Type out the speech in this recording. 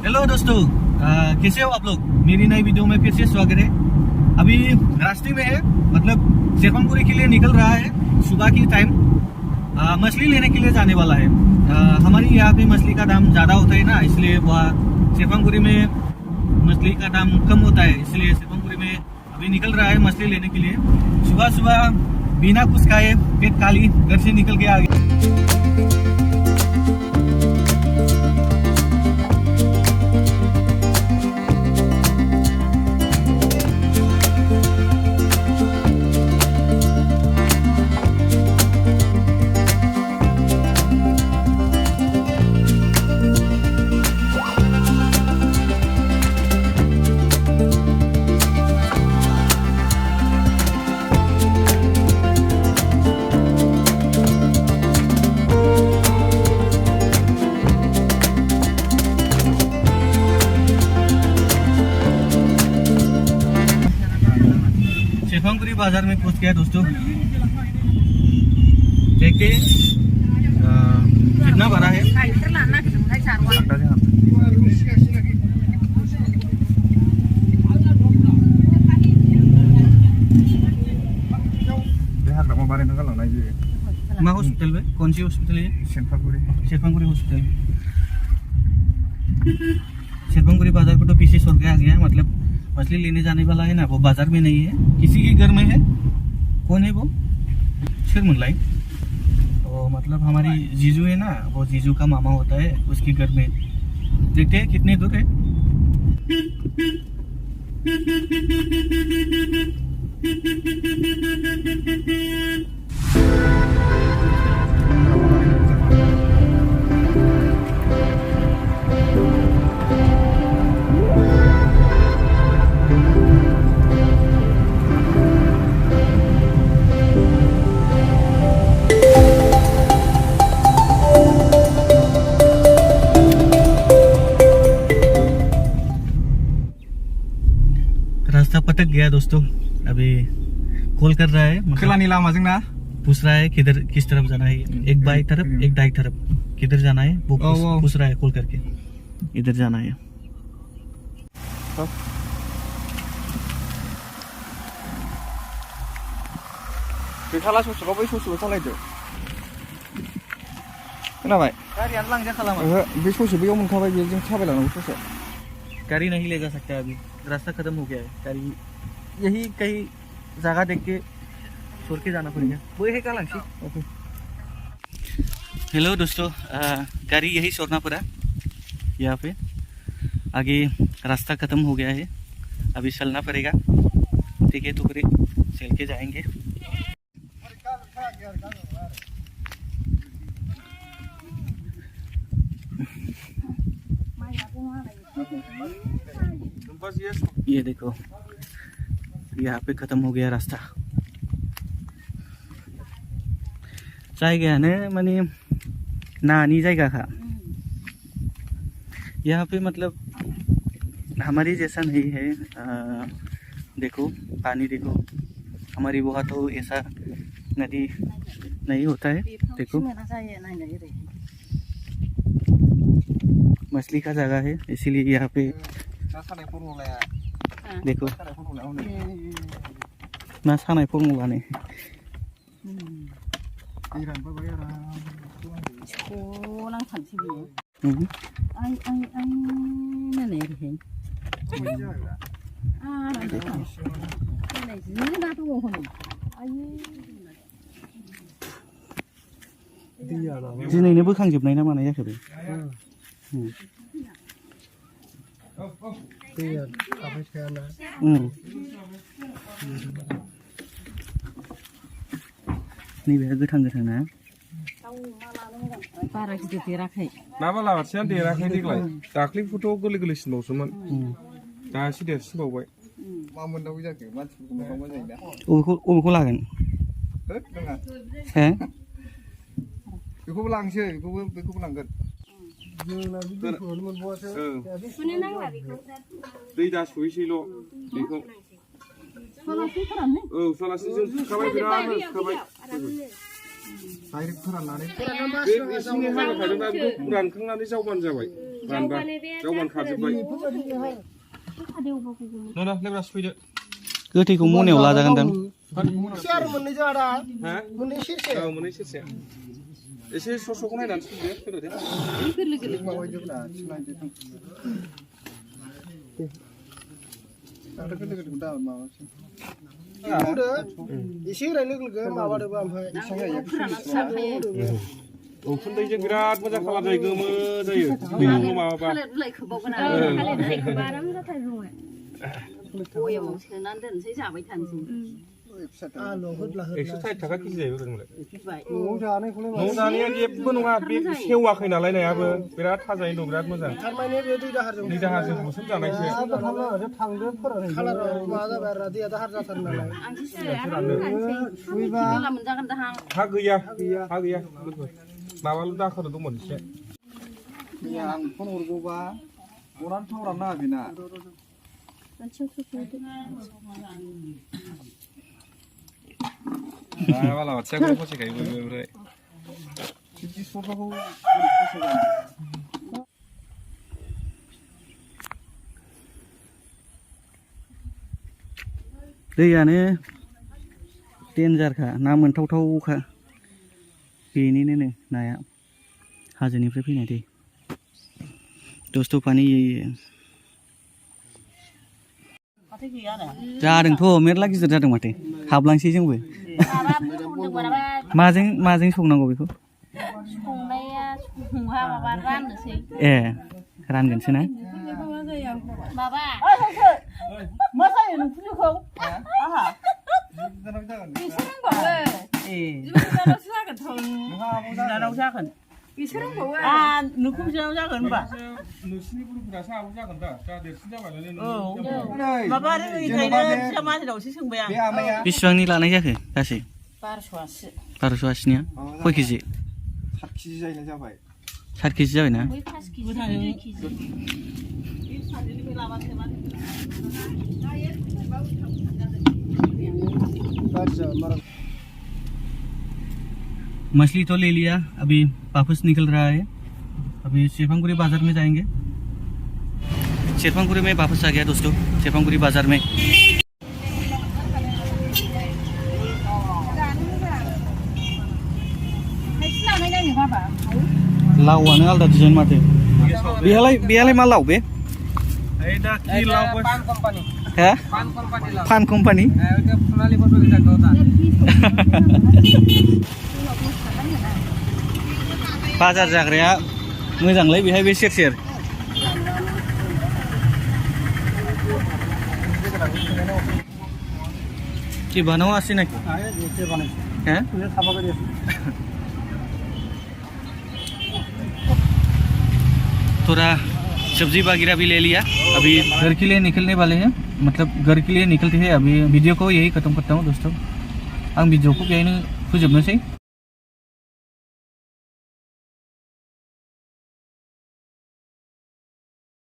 Hello दोस्तों, कैसे हो आप लोग। मेरी नई वीडियो में फिर से स्वागत है। अभी रास्ते में है, मतलब शेरपांगुड़ी के लिए निकल रहा है। सुबह की टाइम मछली लेने के लिए जाने वाला है। हमारी यहाँ पे मछली का दाम ज़्यादा होता है ना, इसलिए वहाँ शेरपांगुड़ी में मछली का दाम कम होता है, इसलिए शेरपांगुड़ी में अभी निकल रहा है मछली लेने के लिए। सुबह सुबह बिना कुछ खाए पेट खाली घर से निकल के आ गया। शेरपांगुड़ी बाजार में पहुंच गया दोस्तों। देखते कितना बड़ा है। माँ हॉस्पिटल में कौन सी हॉस्पिटल है? शेरपांगुड़ी हॉस्पिटल। शेरपांगुड़ी बाजार को तो पीछे छोड़ के आ गया है, मतलब मछली लेने जाने वाला है ना, वो बाजार में नहीं है, किसी के घर में है। कौन है वो? शिरमुल्लाई। तो मतलब हमारी जीजू है ना, वो जीजू का मामा होता है, उसके घर में। देखते हैं कितने दूर है। रास्ता पटक गया दोस्तों। अभी कॉल कर रहा है, मतलब पूछ रहा है किधर, किस तरफ जाना है। एक बाई तरफ एक दाई तरफ, किधर जाना है वो पूछ रहा है कॉल करके। इधर जाना है। गाड़ी नहीं ले जा सकता, अभी रास्ता खत्म हो गया है। गाड़ी यही कहीं जगह देख के छोड़ के जाना पड़ेगा। वो है कालांशी। ओके। हेलो दोस्तों, गाड़ी यही छोड़ना पड़ा यहाँ पे। आगे रास्ता खत्म हो गया है, अभी चलना पड़ेगा। ठीक है, तो फिर चल के जाएंगे। ये देखो, यहाँ पे खत्म हो गया रास्ता। जायगायानो माने नानी जायगा का। यहाँ पे मतलब हमारी जैसा नहीं है। देखो पानी देखो, हमारी वहाँ तो ऐसा नदी नहीं होता है। देखो मछली का जगह है, इसीलिए यहाँ पे देखो ना सानाय फर्मुला ने। दिनैनो बोखांजोबनाय ना मानाय जाखो बे? नैबे गोथां गोथां ना बारा गिदिर देराखै। ना बालाबाथिया देराखै देग्लाय। दाख्लैफोरथ' गोरलै गोरलैसिनबावसोमोन, दा एसे देरसिनबावबाय। मा मोननांगौ जाखो? मानसिफोरखौ मोननांगौ जायोना। अबेखौ लागोन? हे? बेखौबो लांसै, बेखौबो लांगोन। दै दा सुहैसैल' बेखौ। औ सलासि जों सुखाबाय, बिराद सुखाबाय। डाइरेक्ट फोराननानै बे एसे हाग्रा थादोंना, बेखौ रानखांनानै जावबानो जाबाय। गोथैखौ मनायाव लाजागोनदां एसे ससखौ नायनानै सुदो एसे ओरैनो लोगो माबादोबा ओमफ्राय उखुन्दैजों बिराद मोजां खालार जायो गोमो जायो माबाबा सोनानै दोनसै जाबाय थानोसै 160 थाखा केजि जायो नोंलाय न'आव जानाया जेबो नङा बे सेवाखै नालाय नायाबो बिराद थाजायै दं बिराद मोजां थारमाने बे दै दाहारजों बुसुम जानायसो थांदो फोरान खालार माबा जाबाय आरो दैया दाहार जाथार नालाय हा गैया माबाल' दाखोर दंमोन एसे आं फन हरगौबा अरानो थावरानो नाङा बेना बालाबाथिया फसिखायो बयबो ओमफ्राय बिदि सफाखौ दैयानो डेन्जारखा ना मोनथावथावखा बेनिनो नाया हाजोनिफ्राय फैनाय दै दस्थ' पानी जादोंथ' मेरला गिदिर जादों माथो हाबलांसै जोंबो माजों संनांगौ बेखौ ए रानगोनसो ना बेसेबांनि लानाय जाखो गासै 1280निया खय केजि 7 केजि जाबाय 7 केजि जाबाय ना मछली तो ले लिया अभी वापस निकल रहा है अभी शेरपांगुरी बाजार में जाएंगे शेरपांगुरी में वापस आ गया दोस्तों शेरपांगुरी बाजार में लावआनो आलदा डिजाइन माथो बेहालाय मा लाव बे पान कम्पानी बाजार जाग्राया मोजांलै बेहाय बे सेर कि बनाओ आसी ना हैं थोड़ा सब्जी वगैरह भी ले लिया अभी घर के लिए निकलने वाले हैं मतलब घर के लिए निकलते हैं अभी वीडियो को यही खत्म करता हूँ दोस्तों आं वीडियो को बेहायनो फोजोबनोसै